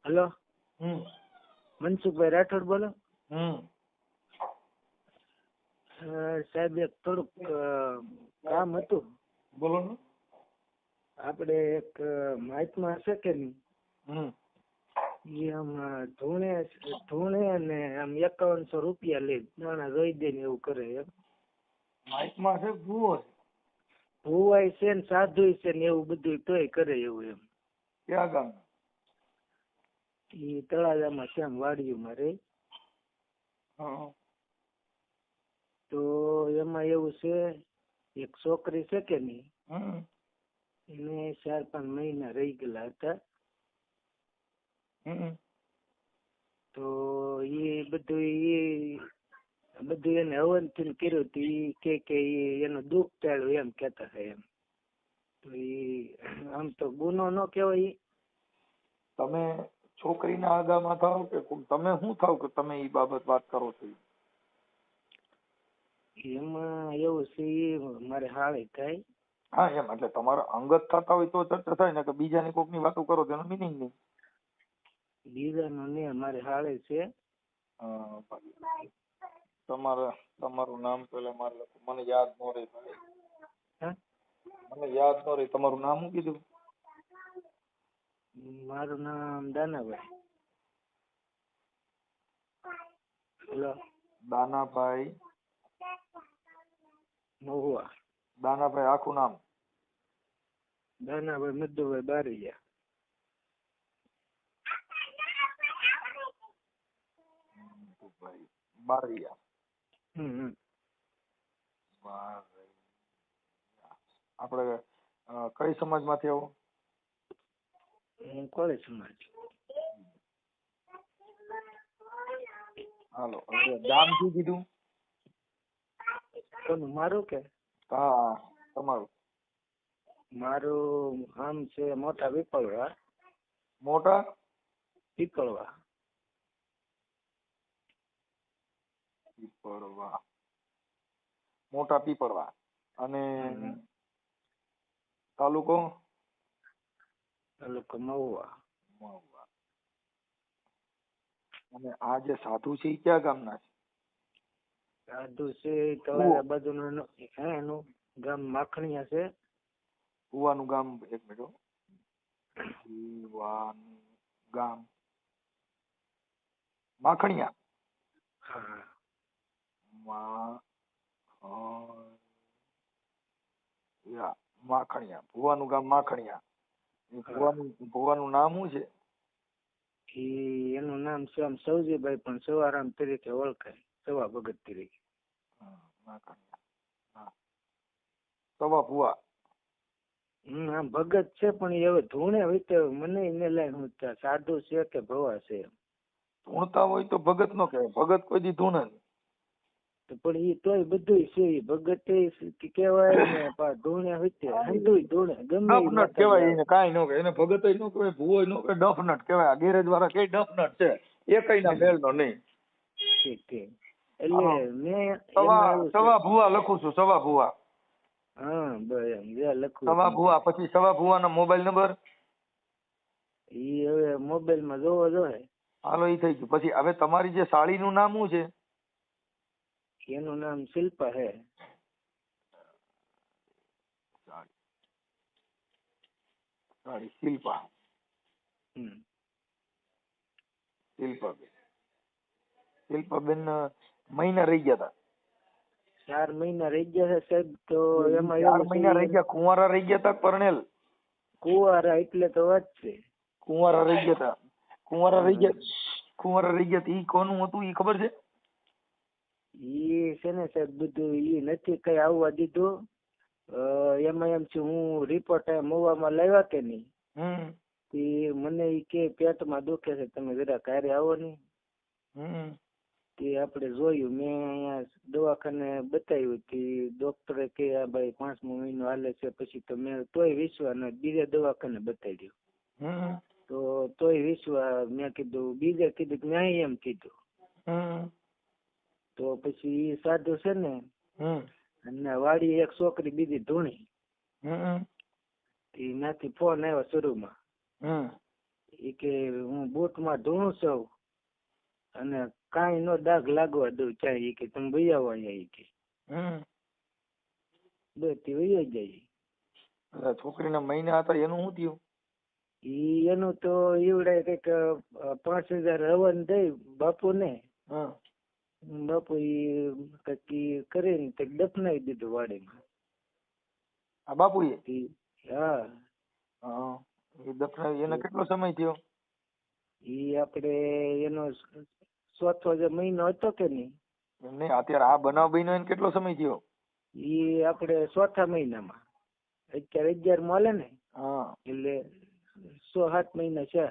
Hello, હમ મનસુખભાઈ રાઠોડ બોલો. હમ સાહેબ એક થોડુંક કામ હતું. બોલો ને. આપણે એક મહાત્મા છે કે નહીં, હમ એ આમ ધૂણે અને આમ 5100 રૂપિયા લે, નાના રોઈ દે ને એવું કરે એમ. માઇકમાં છે ભૂવો છે ભુવાય છે ને સાધુ છે ને એવું બધું તોય કરે એવું એમ. ક્યાં ગામ? એ તળાજામાં શ્યામ વાડીમાં રહે. હા તો એમાં એવું છે, એક છોકરી છે કે નહીં, હમ એને 4-5 મહિના રહી ગયેલા હતા. હમ તો એ બધું એને હવન થી કર્યું હતું. એ કે એનું દુઃખ ટાળ્યું એમ કેતા હતા એમ. તો એ આમ તો ગુનો ન કહેવાય. તમે છોકરીના આગામાં થાવ કે તમે શું થાવ કે તમે એ બાબત વાત કરો છો? એમાં એવું છે, એ મારે હાળે થાય. હા એમ એટલે તમારા અંગત થતા હોય તો ચર્ચા થાય ને, કે બીજાની કોકની વાતો કરો તેનો મિનિંગ નહીં. બીજાનું ને મારે હાળે છે. તમારું નામ પેલા મારે લખો, મને યાદ ન રહે ભાઈ. હા? મને યાદ ન રહે. તમારું નામ શું કીધું? મારું નામ દાનાભાઈ. હેલો, દાનાભાઈ. મહુવા. દાનાભાઈ આખું નામ? દાનાભાઈ મધુભાઈ બારૈયા. બારૈયા. આપણે કઈ સમાજમાંથી આવો? હું કોળી સમાજ. હાલો, ગામ શું કીધું? કોનું, મારું કે? હા તમારું. મારું આમ છે મોટા પીપળવા. મોટા પીપળવા. પીપળવા. મોટા પીપળવા. અને તાલુકો? તાલુકો મહુવા. મહુવા. અને આ જે સાધુ છે એ ક્યાં ગામના છે? સાધુ છે તળાજા બાજુનું. એનું ગામ માખણીયા છે. કુવાનું ગામ? એક મિનિટ. કુવાનું ગામ માખણીયા. હા. માખણીયા. ભુવાનું ગામ માખણીયા. ભુવાનું નામ શું છે? એનું નામ છે આમ સૌજીભાઈ, પણ સવારામ તરીકે ઓળખાય, સવા ભગત તરીકે. સવા ભુવા. આમ ભગત છે, પણ એ હવે ધૂણે હોય મને એને લઈને સાધુ છે કે ભવા છે. ધૂણતા હોય તો ભગત નો કહેવાય. ભગત કોઈ દી ધૂણે નહીં. પણ એ તોય બધું છે, ભગત કેવાય ને ધૂણે હોય હંધુય ધૂણે ગમે ડફનટ કહેવાય. એને કાંઈ ન કહેવાય. એને ભગત નો કહેવાય, ભુવો નો કહેવાય, ડફનટ કહેવાય. આ ગેરેજ વાળા કઈ ડફનટ છે, એ કઈ ના મેળ નો નહીં. એટલે મેં સવા ભુવા લખું છું. સવા ભુવા. હા બરાબર લખું. સવા ભુવા. પછી સવા ભુવાના મોબાઈલ નંબર? ઈ હવે મોબાઈલ માં જોવો જોઈએ. હાલો, ઈ થઈ ગયું. પછી હવે તમારી જે સાળી નું નામ શું છે? એનું નામ શિલ્પા હે. સાળી શિલ્પા. શિલ્પાબેન. શિલ્પાબેન મહિના રહી ગયા હતા? 4 મહિના રહી ગયા છે સાહેબ. તો એમાં 4 મહિના રહી ગયા. કુંવારા રહી ગયા હતા પરણેલ? કુંવારા એટલે તો વાત છે. કુંવારા રહી ગયા હતા. કુંવારા રહી ગયા. ઈ કોનું હતું ઈ ખબર છે? ઈ છે ને સાહેબ બધું ઈ નથી કઈ આવવા દીધું. એમાં એમ છે, હું રિપોર્ટ મહુવામાં લાવ્યા કે નહીં, મને ઈ કે પેટમાં દુખે છે, તમે જરા ઘરે આવો ને. તે આપણે જોયું. મેં અહીંયા દવાખાને બતાવ્યું. ડોક્ટરે કે આ ભાઈ 5મો મહિનો હાલે છે. પછી તો મેં તોય વિશ્વાસ બીજા દવાખાને બતાવ્યું. તો તોય વિશ્વાસ. મેં કીધું બીજે કીધું કે મેં એમ કીધું. તો પછી એ સાધુ છે ને, અને વાડી એક છોકરી બીજી ધૂણી, એનાથી ફોન આવ્યો શરૂમાં. ઈ કે હું બૂટમાં ધૂણું છું અને કાંઈ નો દાગ લાગવા દઉં ચાય. ઈ કે તમે વહી આવો અહીંયા. ઈ કે બસ તે વહી જાય. છોકરીના મહિના હતા એનું શું થયું? ઈ એનું તો ઈવડે કઈક 5,000 રવન દઈ બાપુને. બાપુ ઈ કઈક ઈ કરીને તે દફનાવી દીધું વાડીમાં. આ બાપુએ? હા. એ દફનાવી એને કેટલો સમય થયો? ઈ આપણે એનો 4થો મહિનો હતો કે નહીં. નહીં, અત્યારે આ બનાવ બન્યો એને કેટલો સમય થયો? ઈ આપણે 4થા મહિનામાં. અત્યારે 11 મળે ને. એટલે 6-7 મહિના છે.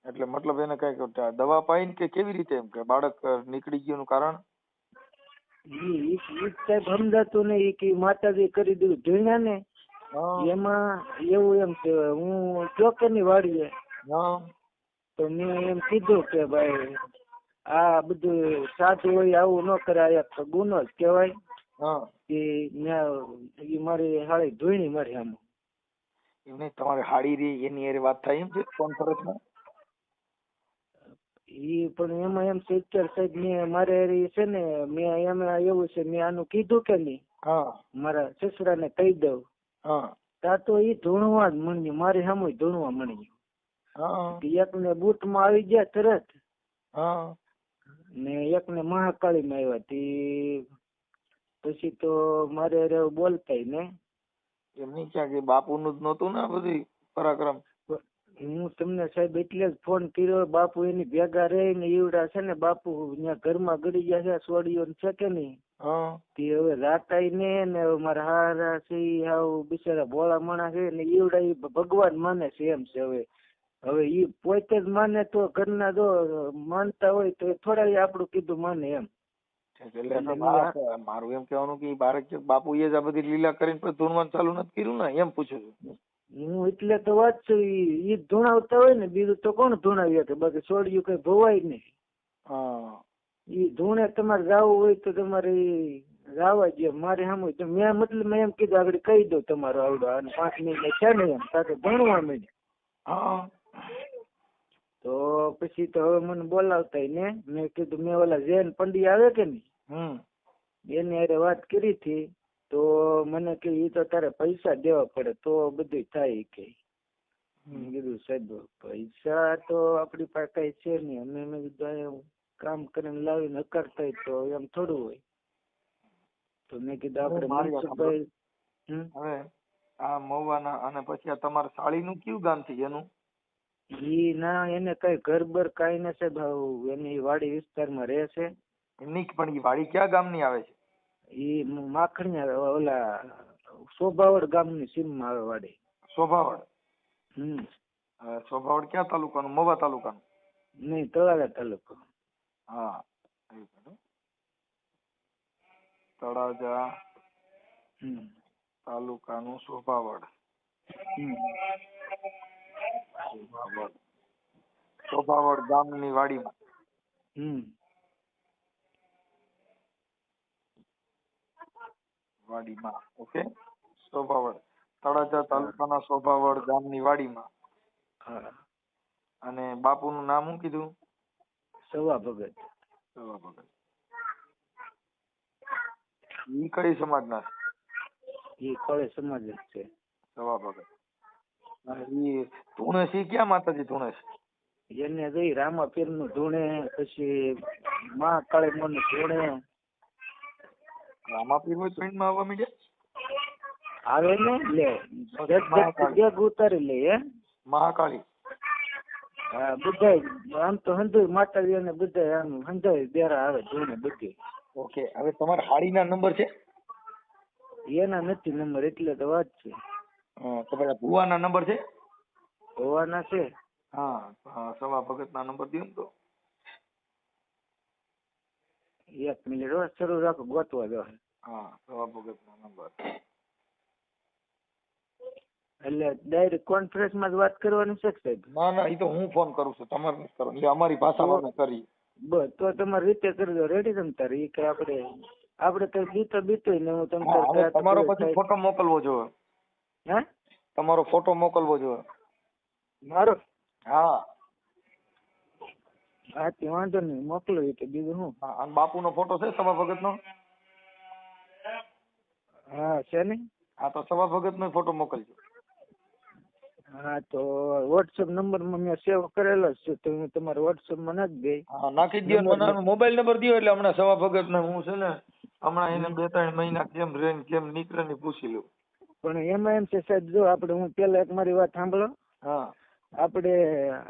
એટલે મતલબ એને કઈક દવા પાઈ કે કેવી રીતે એમ કે બાળક નીકળી ગયું નું કારણ? ઈ સાહેબ સમજાતું નહીં કે માતાજી કરી દીધું ધીણા ને એમાં એવું એમ કે હું ચોકરની વાડીએ તો મેં એમ કીધું કે ભાઈ આ બધું સાચું હોય આવું ન કરાય તો ગુનો જ કહેવાય. કે મારી હાળી ધોઈણી મારી આમ. એમને તમારે હાડી રી એની હારે વાત થાય એમ છે કોન્ફરન્સમાં? ઈ પણ એમાં એમ છે સાહેબ મેં મારે છે ને મેં એમાં એવું છે મેં આનું કીધું કે નહીં મારા સસરાને કહી દઉં તા તો ઈ ધૂણવા જ મળી મારી સામે ધૂણવા મળી. એક ને બૂટ માં આવી ગયા તરત ને એક ને મહાકાળી માં આવ્યા તી પછી તો મારે બોલતા ને એમની ક્યાં કે બાપુ નું જ નતું ને બધું પરાક્રમ. હું તમને સાહેબ એટલે જ ફોન કર્યો. બાપુ એની ભેગા રહી ને ઈવડા છે ને બાપુ ત્યાં ઘરમાં ગળી ગયા છે સોડીઓ છે કે નહીં. તે હવે રાતાય ને હવે મારા હારા છે હાવ બિચારા ભોળા માણસ છે ને ઈવડા ઈ ભગવાન માને છે એમ છે. હવે ઈ પોતે જ માને તો ઘરના જો માનતા હોય તો થોડા આપણું કીધું માને એમ. મારું એમ કેવાનું કે બાળક બાપુ એ જ આ બધી લીલા કરીને પછી ધૂણવાનું ચાલુ નથી કર્યું ને એમ પૂછું છું હું. એટલે તો વાત છું ઈ ધૂણાવતા હોય ને બીજું તો કોણ ધૂણાવી કે બાકી છોડ્યું કઈ ભવાય નહીં. ઈ ધૂણે તમારે જાવું હોય તો તમારે જાવા દે મારે સામે. મેં મતલબ મેં એમ કીધું આગળ કહી દઉં તમારો આવડો અને 5 મહિના છે ને એમ સાથે ભણવા માંડ્યા. તો પછી તો હવે મને બોલાવતા ને મેં કીધું મેં ઓલા જૈન પંડિત આવે કે નહીં એની હારે વાત કરી હતી તો મને કે ઈ તો તારે પૈસા દેવા પડે તો બધું થાય કે. કીધું સાહેબ પૈસા તો આપણી પાસે કઈ છે નહીં અમે મેં કીધું કામ કરીને લાવીને કરતા તો એમ થોડું હોય. તો મેં કીધું આપણે મનસુખભાઈ હવે આ મહુવાના અને પછી આ તમારા સાળીનું કયું ગામ છે એનું? ઈ ના એને કઈ ઘર બર કઈ ને છે ભાવ એની વાડી વિસ્તારમાં રહે છે. એમની પણ ઈ વાડી ક્યાં ગામની આવે છે? ઈ માખણીયા ઓલા શોભાવડ ગામની સીમમાં આવે વાડી. શોભાવડ? શોભાવડ ક્યાં તાલુકાનું? મહુવા તાલુકાનું? નહીં, તળાજા તાલુકો. તળાજા તાલુકાનું શોભાવડ. શોભાવડ ગામની વાડીમાં. વાડીમાં ઓકે. શોભાવડ તળાજા તાલુકાના શોભાવડ ગામની વાડીમાં. અને બાપુનું નામ શું કીધું? સવા ભગત. સવા ભગત. ઈ કઈ સમાજના છે? ઈ કોળે સમાજ જ છે. સવા ભગત. ઈ ધૂણેશ ક્યાં માતાજી ધૂણેશ? એને જોઈ રામાપીર નું ધૂણે પછી મહાકાળી નું ધૂણે. રામાપીર હોય ટ્રેન માં આવવા માંડ્યા આવે ને લે ઉતારી લે હે મહાકાળી. હા બધા આમ તો હંધુય માતાજી અને બધા આમ હંધાય બેરા આવે ધૂણે બધી. ઓકે હવે તમારા હાડીના નંબર છે? એના નથી નંબર એટલે તો વાત છે. તમારા ભુવાના નંબર છે? ભુવાના છે. હા સવા ભગત ના નંબર દો ને તો. 1 મિનિટ શરૂ રાખો ગોતવા દો. સવા ભગત ના નંબર એટલે ડાયરેક્ટ કોન્ફરન્સ માં જ વાત કરવાની છે સાહેબ? ના એ તો હું ફોન કરું છું, તમારે નથી કરવાનું, એ અમારી ભાષામાં અમે કરી. બસ તો તમારી રીતે કરી દો. રેડી તમ તારે ઈ કે આપણે કઈ બીતો બીતો ને હું તમને તમારો પછી ફોટો મોકલવો જોઈએ. હે? તમારો ફોટો મોકલવો જોઈએ. મારો હા હા તે વાંધો નહીં, મોકલો એ કે બીજું શું. હા, અને બાપુનો ફોટો છે સભા ભગતનો? હા છે ને. હા તો સભા ભગતનો ફોટો મોકલજો. હા તો વોટ્સએપ નંબરમાં મેં સેવ કરેલો જ છે, તો હું તમારા વોટ્સએપમાં નાખી દઈ. હા નાખી દો. મને મોબાઈલ નંબર દો એટલે હમણાં સભા ભગતને હું છે ને હમણાં એને 2-3 મહિના કેમ રહે કેમ નીકળે ને પૂછી લઉં. પણ એમાં એમ છે સાહેબ, જો આપણે હું પેલા એક મારી વાત સાંભળો. હા આપણે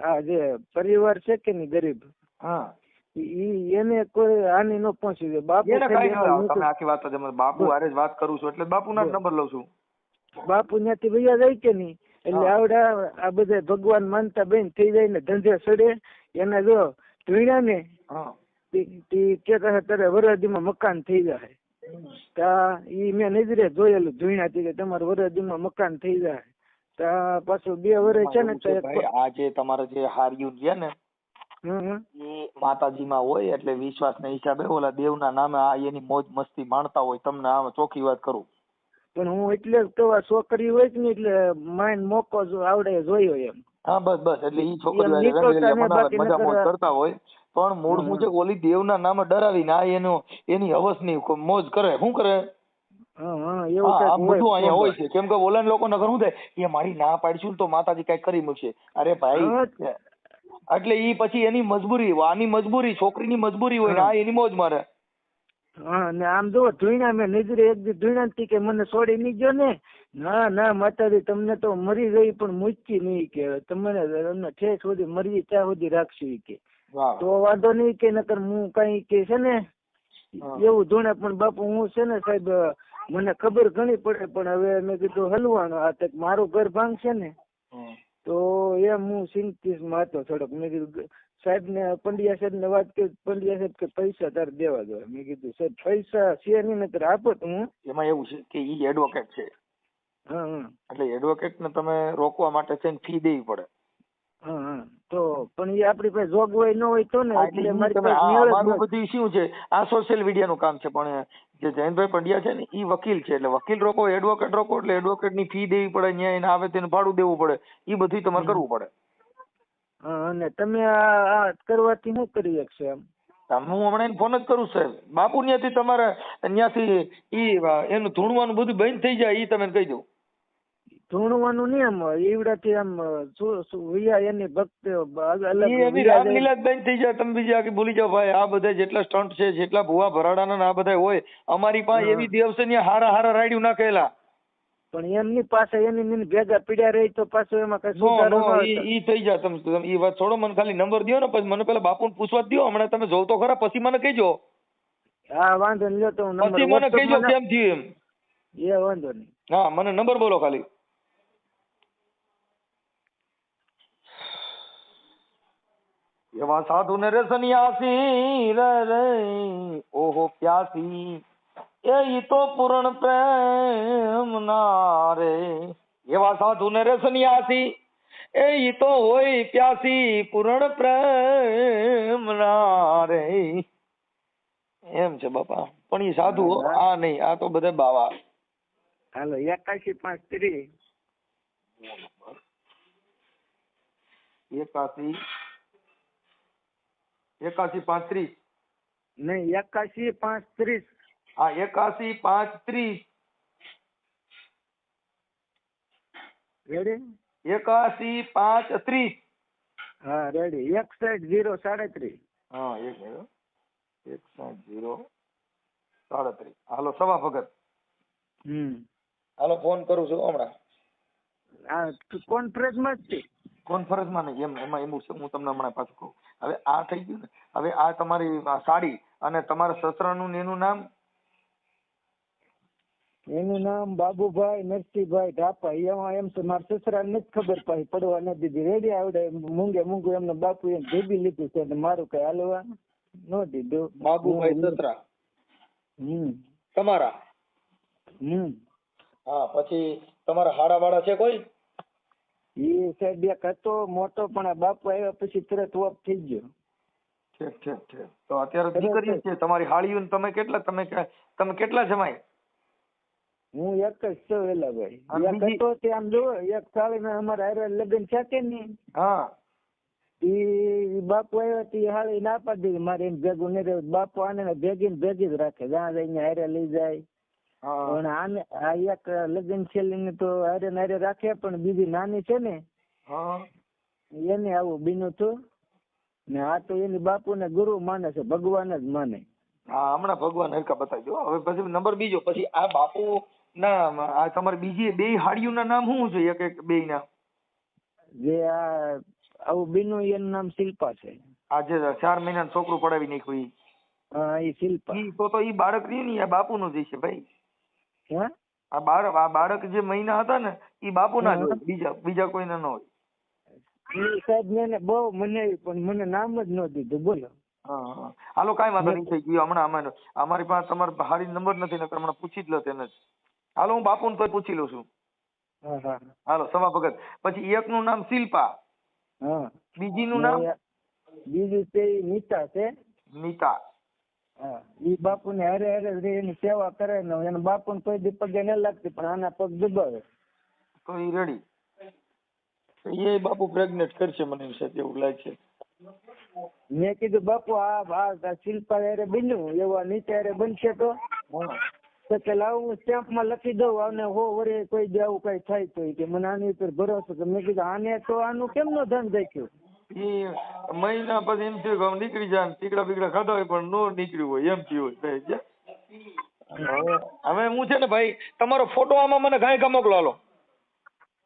આ જે પરિવાર છે કે નહીં ગરીબ, હા એને કોઈ હાનિ ન પહોંચી જાય. બાપુ એને કઈ ન, તમે આખી વાત જ બાપુ હારે જ વાત કરું છું એટલે બાપુના જ નંબર લઉં છું. બાપુ ત્યાંથી વૈયા જાય કે નહીં એટલે આવડા આ બધા ભગવાન માનતા બેન થઈ જાય ને ધંધે સડે એના જો ધોઈણા ને કે તારે વરદીમાં મકાન થઈ જાય. તા ઈ મેં નજરે જોયેલું ધોઈણા થી કે તમારું વરદીમાં મકાન થઈ જાય. તા પાછું 2 વર્ષ છે ને આ જે તમારે જે હાર્યું છે ને એ માતાજીમાં હોય એટલે વિશ્વાસના હિસાબે ઓલા દેવના નામે આ એની મોજ મસ્તી માણતા હોય. તમને આમ ચોખ્ખી વાત કરું. પણ હું એટલે જ તો છોકરી હોય ને એટલે માઇન્ડ મોકો આવડે જોયો એમ. હા બસ એટલે ઈ છોકરી મજા મોજ કરતા હોય પણ મૂળ મુજબ ઓલી દેવના નામે ડરાવીને આ એની હવસની મોજ કરે. શું કરે? આ બધું અહીંયા હોય છે. કેમ કે ઓલા લોકો નગર શું થાય એ મારી ના પાડીશું ને તો માતાજી કઈક કરી મૂકશે. અરે ભાઈ એટલે ઈ પછી એની મજબૂરી, આની મજબૂરી, છોકરીની મજબૂરી હોય ને આ એની મોજ મારે. હા ને આમ જો ધોઈણા મેં નજરે એક દી ધોઈણા થી કે મને છોડી નહીં ગયો ને. ના માતાજી તમને તો મરી ગઈ પણ મૂકી નહીં કે તમને ઠેસ સુધી મરી ત્યાં સુધી રાખશું કે. તો વાંધો નહીં કે નકર હું કઈ કે છે ને એવું ધોણે. પણ બાપુ હું છે ને સાહેબ મને ખબર ઘણી પડે પણ હવે મેં કીધું હલવાનું આ તક મારું ઘર ભાંગશે ને તો એમ હું ચિંતિત માં હતો થોડોક. મેં કીધું સાહેબ ને પંડ્યા સાહેબ ને વાત કરી. પંડ્યા સાહેબ કે પૈસા તારે દેવા દો. મેં કીધું સાહેબ પૈસા છે નહીં નકર આપો તો હું. એમાં એવું છે કે ઈ એડવોકેટ છે. એટલે એડવોકેટ ને તમે રોકવા માટે છે ફી દેવી પડે. તો પણ એ આપણી પાસે જોગવાઈ ન હોય તો ને એટલે મારી પાસે બધું શું છે આ સોશિયલ મીડિયા નું કામ છે. પણ જે જયંતભાઈ પંડ્યા છે ને ઈ વકીલ છે એટલે વકીલ રોકો, એડવોકેટ રોકો એટલે એડવોકેટ ની ફી દેવી પડે, ન્યાય એને આવે તેને ભાડું દેવું પડે. ઈ બધું તમારે કરવું પડે. અને તમે આ કરવાથી શું કરી શકશો એમ? હું હમણાં ફોન જ કરું સાહેબ. બાપુ ત્યાંથી તમારે ત્યાંથી ઈ એનું ધૂણવાનું બધું બંધ થઈ જાય ઈ તમે કહી દઉં. ધૂણવાનું નહીં આમ એવડાથી આમ એની ભક્ત રામલીલા બંધ થઈ જાય. તમે બીજી આખી ભૂલી જાઓ ભાઈ. આ બધા જેટલા સ્ટન્ટ છે, જેટલા ભુવા ભરાડાના આ બધા હોય અમારી પાસે એવી દેવ છે ને હારા રાડ્યું નાખેલા. પણ એમની પાસે એની ભેગા પીડ્યા રહી તો પાછું એમાં કઈ સુધારો ઈ થઈ જાય. તમે ઈ વાત છોડો, મને ખાલી નંબર દો ને પછી મને પેલા બાપુને પૂછવા દો. હમણાં તમે જોવ તો ખરા પછી મને કહેજો. હા વાંધો નહીં. તો પછી મને કહેજો કેમ થયું એમ. એ વાંધો નહીં. હા મને નંબર બોલો ખાલી. એવા સાધુ ને રે સન્યાસી રે ઓહો પ્યાસી એ તો પૂરણ પ્રેમ ના રે. એવા સાધુ ને રે સન્યાસી એ તો હોય પ્યાસી પૂરણ પ્રેમ ના રે. એમ છે બાપા. પણ એ સાધુ આ નહીં, આ તો બધા બાવા. હાલો 81 530 81 530 નહીં 81 530. હા 81 530 રેડી. 81 530. હા રેડી. 61 037. હા 61 037. હાલો સભા ભગત. હાલો ફોન કરું છું હમણાં. આ કોન્ફરન્સમાં જ છે. કોન્ફરન્સમાં નહીં એમાં એવું છે. હું તમને હમણાં પાછું કહું. હવે આ થઈ ગયું ને. હવે આ તમારી સાડી અને તમારા સસરાનું એનું નામ? એનું નામ બાબુભાઈ નરસિંહભાઈ ઢાપા. એમાં એમ છે મારા સસરા ને જ ખબર પાછી પડવા ન દીધી. રેડી આવડે મૂંગું એમને બાપુ એમ ભેગી લીધું છે મારું કઈ હાલવા ન દીધું. બાબુભાઈ સસરા તમારા? હા પછી તમારા હાડા વાળા છે કોઈ? એ સાહેબ એક હતો મોટો પણ આ બાપુ આવ્યા પછી તરત ઓફ થઈ ગયો. ઠીક. તો અત્યારે દીકરી છે તમારી હાળીઓ. તમે કેટલા જમાય? હું એક જ છું વેલાભાઈ. એક હતો તે આમ જો એક સાળી માં અમારા હારે લગ્ન છે કે નહીં. હા ઈ બાપુ આવ્યો તી હાળી ના પાડી દીધી મારે એમ ભેગું નહીં રહ્યું. બાપુ આને ભેગી ને ભેગી જ રાખે, જ્યાં જઈને હારે લઈ જાય. હા પણ આને આ એક લગ્ન છેલ્લી તો હારે ને હારે રાખે, પણ બીજી નાની છે ને હા એને આવું બીનું હતું ને આ તો એની બાપુને ગુરુ માને છે, ભગવાન જ માને. હા હમણાં ભગવાન હરકા બતાવી દો. હવે પછી નંબર બીજો, પછી આ બાપુ ના આ તમારી બીજી બે હાડીઓના નામ શું છે? એક એક બે ના જે આ આવું બીનું એનું નામ શિલ્પા છે. આ જે 4 મહિનાનું છોકરું પડાવી નાખ્યું ઈ. હા એ શિલ્પા. ઈ તો ઈ બાળક રહ્યું ને આ બાપુનું જ છે ભાઈ. હે આ બાળક જે મહિના હતા ને ઈ બાપુના જ હોય, બીજા કોઈના ન હોય. એ સાહેબ મેં બહુ મનાવી પણ મને નામ જ ન દીધું. બોલો. હા હાલો કાંઈ વાંધો નહીં, થઈ ગયું. હમણાં અમારી પાસે તમારો હારી નંબર નથી ને હમણાં પૂછી જ લો તેને જ. હાલો હું બાપુને તોય પૂછી લઉં છું. હા હા હાલો સમા ભગત. પછી એકનું નામ શિલ્પા, હા. બીજીનું નામ બીજી તે નીતા છે. નીતા. હા ઈ બાપુને હારે હારે એની સેવા કરે ને એના બાપુને કોઈ દી પગે ન લાગતી પણ આના પગ દબાવે તો ઈ રેડી. એ બાપુ પ્રેગ્નેટ કરશે મને એમ છે એવું લાગે છે. મેં કીધું બાપુ આ શિલ્પા હારે બન્યું એવા નીચે હારે બનશે તો કે લાવ હું સ્ટેમ્પમાં લખી દઉં અને વરે કોઈ દી આવું કઈ થાય તો કે મને આની ઉપર ભરોસો. તો મેં કીધું આને તો આનું કેમ નો ધન દેખ્યું. એ મહિના પછી એમ થયું કે આમ નીકળી જાય, ટીકડા બીકડા ખાધા હોય પણ નો નીકળ્યું હોય એમ થયું હોય. હવે હું છે ને ભાઈ તમારો ફોટો આમાં મને ગાયકા મોકલો. હાલો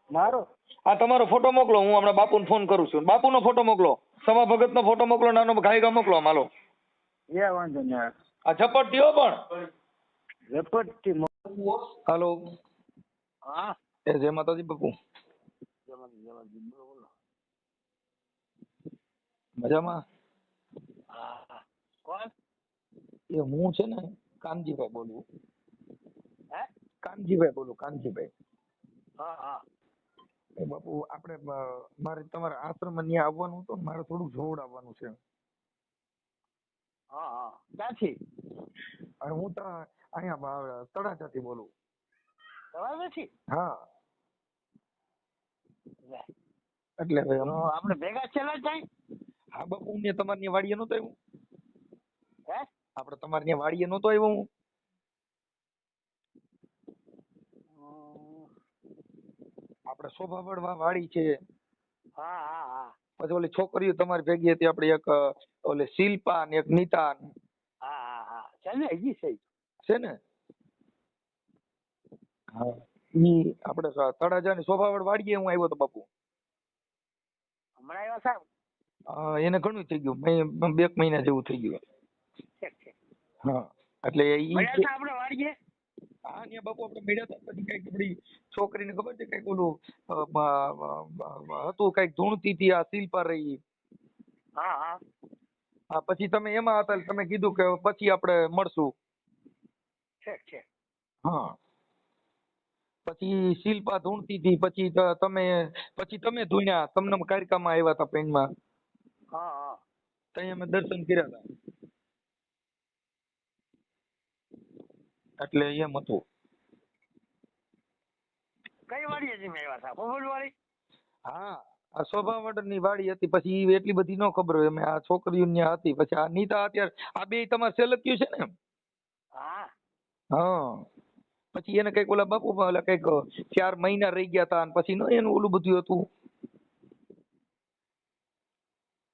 મારો આ તમારો ફોટો મોકલો, હું હમણાં બાપુને ફોન કરું છું. બાપુનો ફોટો મોકલો, સમા ભગતનો ફોટો મોકલો, નાનો ગાયકા મોકલો આમ. હાલો એ વાંધો નહીં. આ ઝપટ થયો પણ ઝપટથી. હાલો હા એ જય માતાજી બાપુ. મજામાં? કોણ? એ હું છે ને કાનજીભાઈ બોલું. હે કાનજીભાઈ બોલું, કાનજીભાઈ. હા હા એ બાપુ આપણે મારે તમારા આશ્રમ ત્યાં આવવાનું હતું ને, મારે થોડુંક જોવડાવવાનું છે. હા હા ક્યાંથી? અને હું તો અહીંયા તળાજાથી બોલું. તળાજાથી? હા એટલે આપણે ભેગા છેલ્લા જાય. હા બાપુ મેં તમારી ત્યાં વાડીએ નહોતો આવ્યો. હે આપણે તમારી ત્યાં વાડીએ નહોતો આવ્યો હું. આપણે શોભાવડ વાડી છે. હા હા હા પછી ઓલી છોકરીઓ તમારી ભેગી હતી આપડી, એક ઓલી શિલ્પા ને એક નીતા. હા હા હા ચાલે હજી છે. છે ને? હા ઈ આપણે તળાજાની શોભાવડ વાડીએ હું આવ્યો તો બાપુ. હમણાં આવ્યા સાહેબ? એને ઘણું થઈ ગયું, 2 મહિના જેવું થઈ ગયું. હા એટલે ઈ આપણે વાડીએ. હા ને બાપુ આપણે મળ્યા હતા. પછી કઈક આપડી છોકરીને ખબર છે કઈક ઓલું હતું, કઈક ધૂણતી હતી આ શિલ્પા રહી. હા હા હા પછી તમે એમાં હતા, તમે કીધું કે પછી આપણે મળશું. છે. હા પછી શિલ્પા ધૂણતી હતી, પછી તમે ધૂણ્યા, તમને કારિકામાં આવ્યા હતા પેનમાં. હા હા ત્યાં અમે દર્શન કર્યા હતા. એટલે એમ હતું. કઈ વાડી હતી મેં આવ્યા હતા? પોપટ વાડી? હા આ શોભાવડની વાડી હતી. પછી એટલી બધી ન ખબર હોય, અમે આ છોકરીઓ ત્યાં હતી. પછી આ નીતા અત્યારે આ બે તમારે સેલક્યું છે ને? હા હા પછી એને કઈક ઓલા બાપુ ઓલા કઈક 4 મહિના રહી ગયા હતા, પછી નો એનું ઓલું બધું હતું.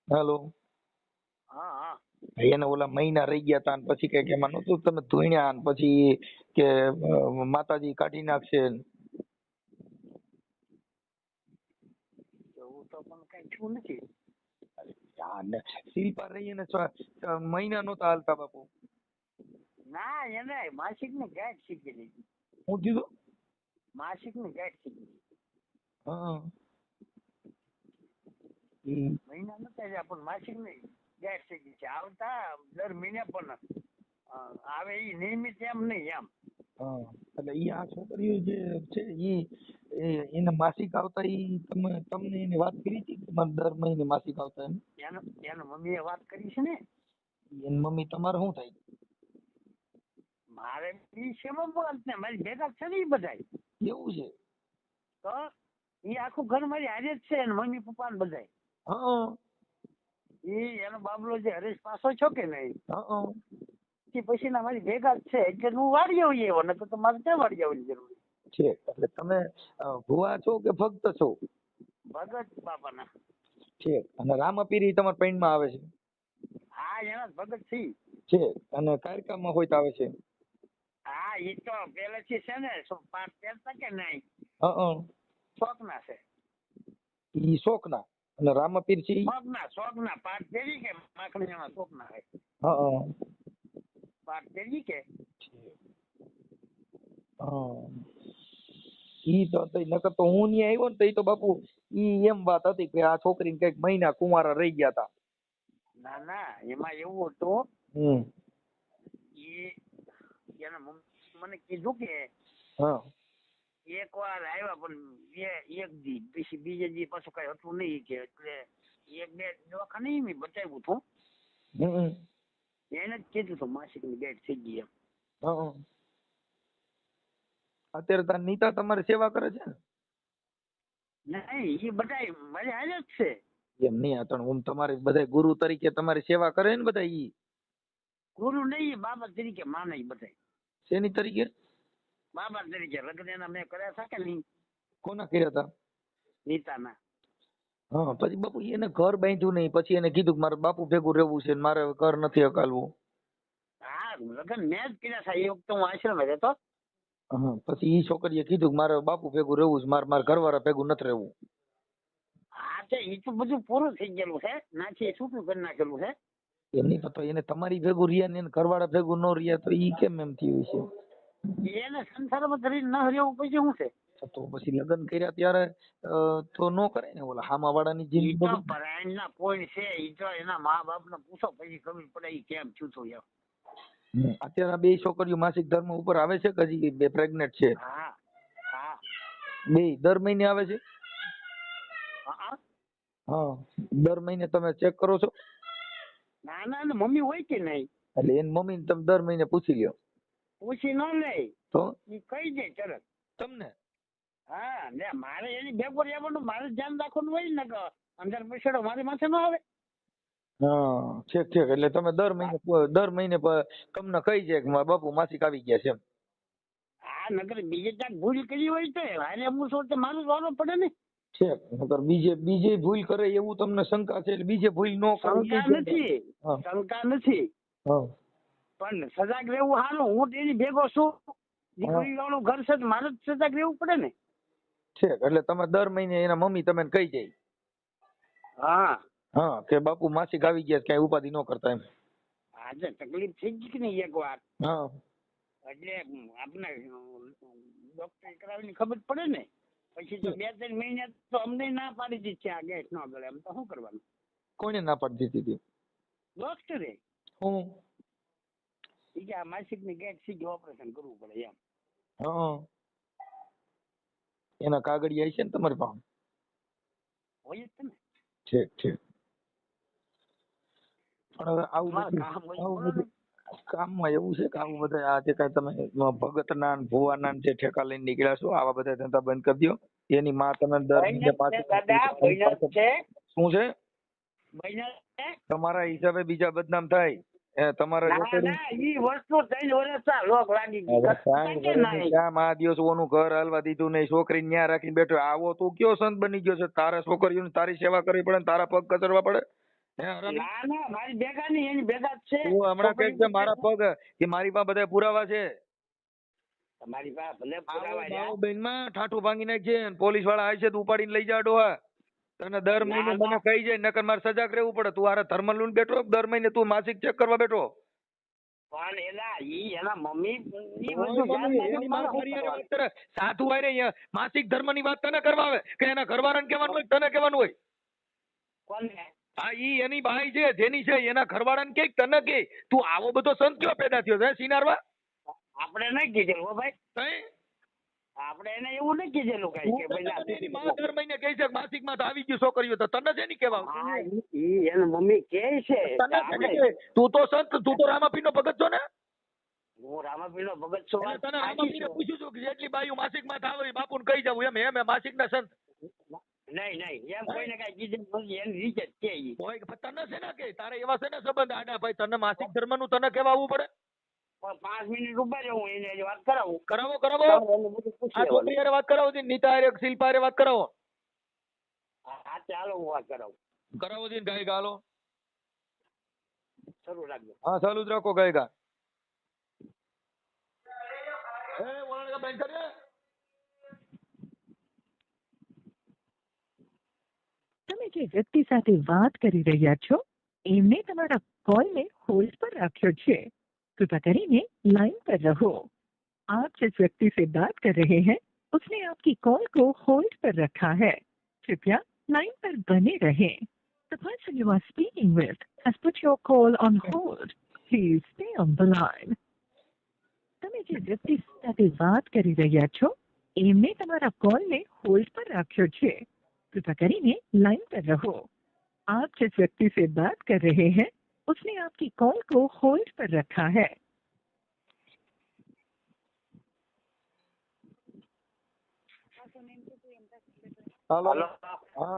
હેલો હા હા એને ઓલા મહિના રહી ગયા હતા, પછી કઈક એમાં નતું તમે ધોઈણ્યા, પછી કે માતાજી કાઢી નાખશે. એવું તો પણ કઈ થયું નથી. શિલ્પા રહી એને મહિના નહોતા હાલતા બાપુ. ના એને માસિક ની ગાંઠ શીખી લીધી. હું કીધું? માસિક ની ગાંઠ શીખી લીધી. હા મહિના નતા પણ માસિક ની ગાંઠ શીખી છે. આવતા દર મહિને પણ આવે ઈ નિયમિત એમ નહીં એમ. હા એટલે ઈ આ છોકરીઓ જે છે એને માસિક આવતા ઈ તમને એની વાત કરી હતી કે મારે દર મહિને માસિક આવતા એમ? એનો મમ્મીએ વાત કરી છે ને. એની મમ્મી તમારે શું થાય? મારે ઈ સેવા બોલ ને મારી ભેગા છે ને ઈ બધાય. એવું છે? તો ઈ આખું ઘર મારી હારે જ છે ને મમ્મી પપ્પા ને બધાય. હા એનો બાબલો જે હરીશ પાસો છો કે નહીં, હં. એ પછી ના મારી ભેગા જ છે, એટલે હું વાળી આવું એવો, નકર તો મારે ક્યાં વાળી આવવાની જરૂર છે એટલે તમે ભુવા છો કે ભક્ત છો? ભગત બાપાના. છે. અને રામાપીર તમારા પૈણમાં આવે છે? હા એના ભગત છી. છે. અને કારકામાં હોય તો આવે છે? હા એ તો પેલેથી છે ને, પાઠ પહેરતા કે નહીં, હં. શોખના છે. ઈ શોખના. અને રામાપીર છે ઈ? શોખના પાઠ પહેરી કે માખણીયામાં શોખના છે. હં. પાઠ પહેરી કે ઈ તો નકર તો હું ન્યા આવ્યો ને તો ઈ તો બાપુ ઈ એમ વાત હતી કે આ છોકરીને કઈક મહિના કુંવારા રહી ગયા હતા. ના ના એમાં એવું હતું, એના મને કીધું કે એક વાર આવ્યા પણ એક દી પછી બીજે દી પાછું કઈ હતું નહીં કે, એટલે એક બે દવાખાને મેં બતાવ્યું હતું. એને જ કીધું હતું માસિક ની ડેટ થઈ ગઈ એમ. અત્યારે તાર નીતા તમારી સેવા કરે છે ને? નહીં એ બધા મારી હારે જ છે. એમ નહીં આ હું તમારે બધા ગુરુ તરીકે તમારી સેવા કરે ને બધા ઈ? ગુરુ નહીં, બાબા તરીકે માને બધા. શેની તરીકે? બાબા તરીકે. લગ્ન એના મેં કર્યા હતા કે નહીં? કોના કર્યા હતા? નીતાના. હા પછી બાપુ એને ઘર બાંધ્યું નહીં, પછી એને કીધું કે મારે બાપુ ભેગું રહેવું છે, મારે ઘર નથી હકાલવું. હા લગ્ન મેં જ કર્યા હતા, એ વખતે હું આશ્રમ રહેતો. પછી ઈ છોકરીએ કીધું કે મારે બાપુ ભેગું રહેવું છે, મારે ઘરવાળા ભેગું નથી રહેવું. હા તો એ તો બધું પૂરું થઈ ગયેલું છે, નાથી છૂટું કરી નાખેલું છે. એમની પતો એને તમારી ભેગું રહ્યા ને ઘરવાળા ભેગું ન રહ્યા તો ઈ કેમ એમ થયું છે? એને સંસારમાં ધરીને ન રહેવું પછી શું છે? તો પછી લગ્ન કર્યા ત્યારે તો નો કરે ને, ઓલા હામા વાળાની જિંદગી પરાયણના પોઈન્ટ છે, ઈ તો એના મા બાપ ને પૂછો પછી ખબર પડે ઈ કેમ છૂટું એમ. અત્યારે આ બે છોકરીઓ માસિક ધર્મ ઉપર આવે છે કે હજી બે પ્રેગ્નેન્ટ છે? હા હા બે દર મહિને આવે છે? હા દર મહિને તમે ચેક કરો છો? ના ના મમ્મી હોય કે નહીં? એટલે એની મમ્મી તમે દર મહિને પૂછી લ્યો? પૂછી ન લે તો ઈ કહી દે તરત તમને. હા ને મારે એની ભેગો રહેવાનું, મારે ધ્યાન રાખવાનું હોય ને કે અંદર પછેડો મારી માથે ન આવે. ઠીક ઠીક. એટલે તમે દર મહિને તમને કહી જાય કે મારા બાપુ માસિક આવી ગયા છે એમ? હા નગર બીજે ક્યાંક ભૂલ કરી હોય તો હારે હું શું મારું વારો પડે ને. ઠીક. નકર બીજે ભૂલ કરે એવું તમને શંકા છે? એટલે બીજે ભૂલ ન કરે? શંકા નથી પણ સજાગ રહેવું સારું. હું તેની ભેગો છું, દીકરી વાળું ઘર છે, મારે જ સજાગ રહેવું પડે ને. ઠીક. એટલે તમે દર મહિને એના મમ્મી તમે કહી જાય કે બાપુ માસિક આવી ગયા, કઈ ઉપાધિ ન કરતા એમ? આજે તકલીફ થઈ ગઈ કે નહીં એક વાર, એટલે આપણે ડોક્ટર કરાવીને ખબર પડે ને. પછી તો 2-3 મહિના તો અમને ના પાડી દીધી છે આ ગેસ ન ગળે, એમ તો શું કરવાનું? કોને ના પાડી દીધી? ડોક્ટરે. કે આ માસિક ની ગેસ થી ઓપરેશન કરવું પડે એમ. એના કાગળિયા છે ને તમારી પાસે? હોય જ ને. ઠીક ઠીક. પણ હવે આવું કામમાં એવું છે કે આવું બધા આ જે કઈ તમે ભગત ના ભુવા ના જે ઠેકા લઈને નીકળ્યા છો, આવા બધા ધંધા બંધ કરી દો. એની માં તમે શું છે તમારા હિસાબે બીજા બદનામ થાય. આ દિવસ ઓનું ઘર હાલવા દીધું નહીં, છોકરી ન્યા રાખીને બેઠો. આવો તું કયો સંત બની ગયો છે? તારા છોકરીઓને તારી સેવા કરવી પડે, તારા પગ કચરવા પડે? મારા પગ કે મારી પાસે બધા પુરાવા છે. બેન માં ઠાઠું ભાંગી નાખજે, પોલીસ વાળા આવે છે તો ઉપાડીને લઈ જા ડોહા. તને દર મહિને મને કહી જાય, નકર મારે સજાગ રહેવું પડે. તું આરે થર્મલ લઈને બેઠો, દર મહિને તું માસિક ચેક કરવા બેઠો. સાધુ વારે માસિક ધર્મ ની વાત તને કરવા આવે કે એના ઘરવાળાને કહેવાનું હોય, તને કહેવાનું હોય? હા ઈ એની ભાઈ છે, જેની છે એના ઘરવાળાને કે તને કે તું આવો બધો સંત કયો પેદા થયો છે સિનારવા? આપણે નહીં કીધેલું ભાઈ, આપણે એને એવું નહીં કીધેલું કઈ કે ભાઈ દર મહિને કહે છે માસિક માં આવી ગયું છોકરીઓ, તો તને જેની કેવા? એની મમ્મી કે છે તું તો સંત, તું તો રામાપીર નો ભગત છો ને? હું રામાપીર નો ભગત છું. તને રામાપીરે પૂછ્યું છું કે જેટલી બાયું માસિક માં આવે બાપુ ને કહી જવું એમ? માસિક ના સંત નહીં નહીં એમ કોઈને કઈ કીધું નથી, એની રીતે જ છે ઈ. કોઈ તને છે ને કે તારે એવા છે ને સંબંધ આડા ભાઈ તને માસિક ધર્મનું તને કેવા આવવું પડે? પણ 5 મિનિટ ઉભા રહો, હું એને વાત કરાવું. કરાવો કરાવો. એને બધું પૂછી આ લેવાનું. છોકરી હારે વાત કરાવો છે, નીતા હારે શિલ્પા હારે વાત કરાવો. હા ચાલો હું વાત કરાવું. કરાવો છે ગાય ગાલો. શરૂ રાખજો. હા ચાલુ જ રાખો ગાય ગા. ઓળાણ બેન કરે. તમે જે વ્યક્તિ સાથે વાત કરી રહ્યા છો એમને તમારા કોલને હોલ્ડ પર રાખ્યો છે. कृपया કરીને लाइन पर रहो. आप जिस व्यक्ति से बात कर रहे हैं उसने आपकी कॉल को होल्ड पर रखा है. कृपया लाइन पर बने रहें. The person you are speaking with has put your call on hold. Please stay on the line. તમે જે વ્યક્તિ સાથે વાત કરી રહ્યા છો એમને તમારા કોલને હોલ્ડ પર રાખ્યો છે. कृपया કરીને लाइन पर रहो. आप जिस व्यक्ति से बात कर रहे हैं उसने आपकी कॉल को होल्ड पर रखा है. હાલો. હલો. હા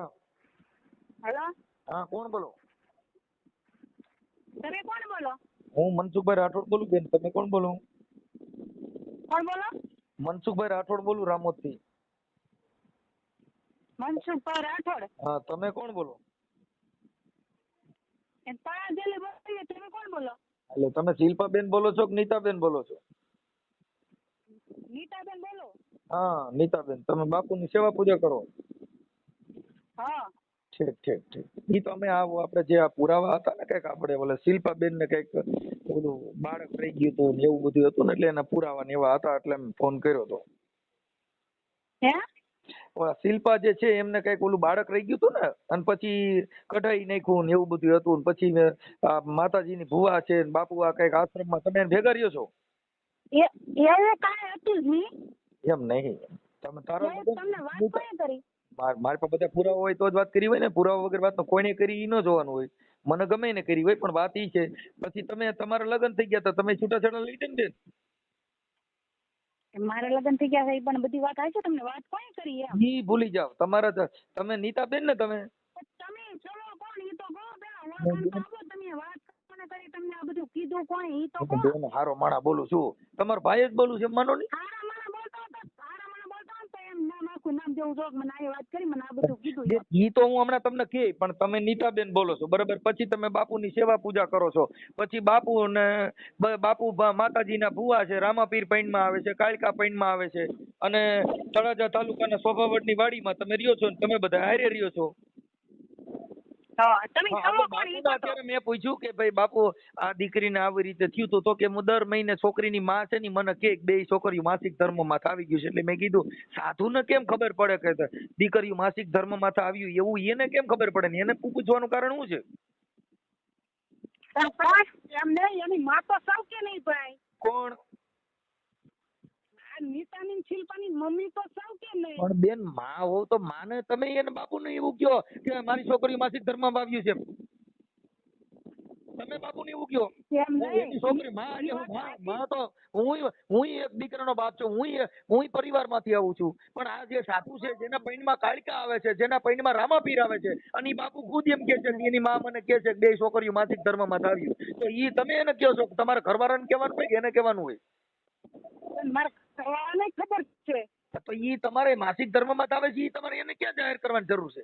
હેલો, હા કોણ બોલો? તમે કોણ બોલો? હું મનસુખભાઈ રાઠોડ બોલું બેન. તમે કોણ બોલો? કોણ બોલો? મનસુખભાઈ રાઠોડ બોલું રામોદ થી. મનસુખભાઈ રાઠોડ. હા તમે કોણ બોલો? એ પરાજેલી બોલીએ, તમે કોણ બોલો? એટલે તમે શિલ્પાબેન બોલો છો કે નીતાબેન બોલો છો? નીતાબેન બોલો. હા નીતાબેન, તમે બાપુની સેવા પૂજા કરો? હા. ઠીક ઠીક ઠીક. ઈ તો અમે આપણે જે આ પુરાવા હતા ને કઈક આપણે ઓલા શિલ્પાબેન ને કઈક ઓલું બાળક રહી ગયું હતું ને એવું બધું હતું ને એટલે એના પુરાવા ને એવા હતા એટલે મેં ફોન કર્યો હતો. હે? ઓલા શિલ્પા જે છે એમને કઈક ઓલું બાળક રહી ગયું હતું ને અને પછી કઢાઈ નાખ્યું ને એવું બધું હતું ને પછી આ માતાજીની ભુવા છે ને બાપુ આ કઈક આશ્રમમાં તમે એને ભેગા રહ્યો છો? એવું કાંઈ હતું જ નહીં. એમ નહીં તમે તારા એવું તમને વાત કોણે કરી? મારી પાસે બધા પુરાવા હોય તો જ વાત કરી હોય ને. પુરાવા વગર વાત કોઈને કરી ઈ ન જોવાનું હોય. મને ગમે ને કરી હોય પણ વાત ઈ છે પછી તમે તમારા લગ્ન થઈ ગયા તો તમે છૂટાછેડા લઈ દે ને. મારા લગ્ન થઈ ગયા છે પણ બધી વાત આવી છે, તમને વાત કોણે કરી એમ? ઈ ભૂલી જાવ. તમે નીતાબેન ને તમે તમે ચલો કોણ ઈ તો કહો પેલા. ઓળખાણ તો આપો, તમે વાત કોને કરી, તમને આ બધું કીધું કોણે ઈ તો કહો. બેન હારો માણા બોલું છું. તમારો ભાઈ જ બોલું છે માનો નહીં. હારા મને બોલતો તો એમ નામ આખું નામ જેવું જોક મને આ વાત કરી, મને આ બધું કીધું એમ. ઈ તો હું હમણાં તમને કહે પણ તમે નીતાબેન બોલો છો બરાબર. પછી તમે બાપુની સેવા પૂજા કરો છો. પછી બાપુ ને બાપુ માતાજીના ભુવા છે, રામાપીર પૈણમાં આવે છે, કાળકા પૈણમાં આવે છે અને તળાજા તાલુકાના સોભાવડની વાડીમાં તમે રહ્યો છો ને તમે બધા હારે રહ્યો છો. હા, તમે હા, ચલો હવે કોણ ઈ બાપુને તો કહો. અત્યારે મેં પૂછ્યું કે ભાઈ બાપુ આ દીકરીને આવી રીતે થયું તો કે હું દર મહિને છોકરીની માં છે ને મને કે બે છોકરીઓ માસિક ધર્મમાં આવી ગયું છે. એટલે મેં કીધું સાધુને કેમ ખબર પડે કે દીકરીઓ માસિક ધર્મમાં આવ્યું એવું એને કેમ ખબર પડે ને એને પૂછવાનું કારણ શું છે? એમ નહીં, એની માં તો સૌ કે નહીં ભાઈ. કોણ? નીતાની શિલ્પાની મમ્મી તો સૌ કે નહીં. પણ બેન માં હોવ તો માને તમે એને બાપુને એવું કયો કે મારી છોકરી માસિક ધર્મમાં આવ્યું છે. તમે બાપુને એવું કયો એમ નહીં. એની છોકરી માં તો હું એક દીકરાનો બાપ છું. હું પરિવારમાંથી આવું છું. પણ આ જે સાધુ છે જેના પૈણમાં કાળકા આવે છે, જેના પૈણમાં રામાપીર આવે છે અને ઈ બાપુ ખુદ એમ કે છે કે એની માં મને કે છે કે બે છોકરીઓ માસિક ધર્મમાં આવ્યું તો ઈ તમે એને કહો છો તમારા ઘરવાળાને કહેવાનું હોય કે એને કહેવાનું હોય? મારા ઘરવાળાને ખબર છે. તો ઈ તમારે માસિક ધર્મમાં આવે છે ઈ તમારે એને ક્યાં જાહેર કરવાની જરૂર છે?